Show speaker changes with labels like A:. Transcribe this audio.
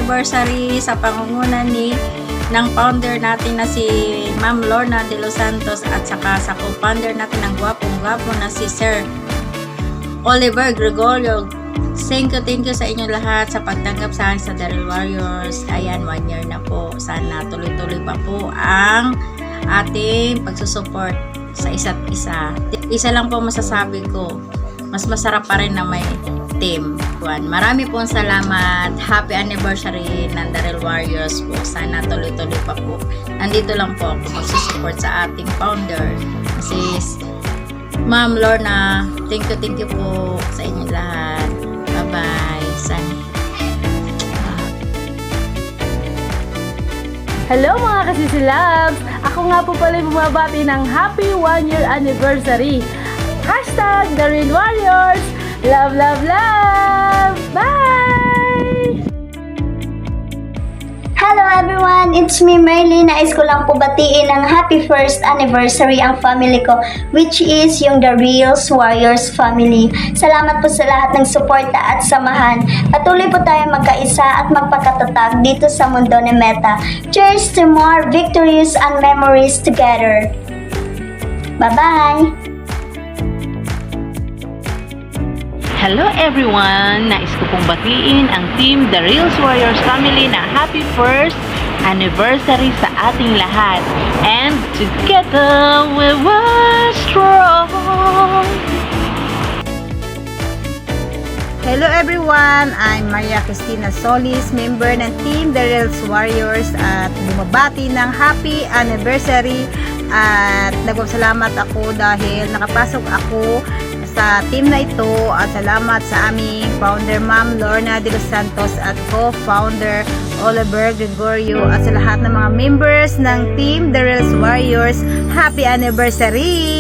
A: anniversary sa pangunguna ng founder natin na si Ma'am Lorna de los Santos at saka sa co-founder natin ng gwapong-gwapo na si Sir Oliver Gregorio. Thank you sa inyo lahat sa pagtanggap sa akin sa The Real Warriors. Ayan, 1 year na po. Sana tuloy-tuloy pa po ang ating pagsusupport sa isa't isa. Isa lang po masasabi ko, mas masarap pa rin na may team. Marami pong salamat. Happy anniversary ng The Real Warriors po. Sana tuloy-tuloy pa po. Nandito lang po ako magsusupport sa ating founder, si Ma'am Lorna. Thank you po sa inyo lahat. Bye-bye.
B: Hello mga kasisilabs! Ako nga po pala bumabati ng happy 1 year anniversary. Hashtag The Real Warriors! Love, love, love! Bye!
C: Hello everyone! It's me, Merlin. Nais ko lang po batiin ng happy first anniversary ang family ko, which is yung The Real Warriors family. Salamat po sa lahat ng suporta at samahan. Patuloy po tayo magkaisa at magpakatatag dito sa mundo ni Meta. Cheers to more victories and memories together. Bye-bye!
D: Hello everyone! Nais ko pong batiin ang Team The Real Warriors family na happy first anniversary sa ating lahat. And together we were strong!
E: Hello everyone! I'm Maria Cristina Solis, member ng Team The Real Warriors at bumabati ng happy anniversary at nagpapasalamat ako dahil nakapasok ako sa team na ito at salamat sa aming founder Ma'am Lorna de los Santos at co-founder Oliver Gregorio at sa lahat ng mga members ng Team The Real Warriors. Happy anniversary!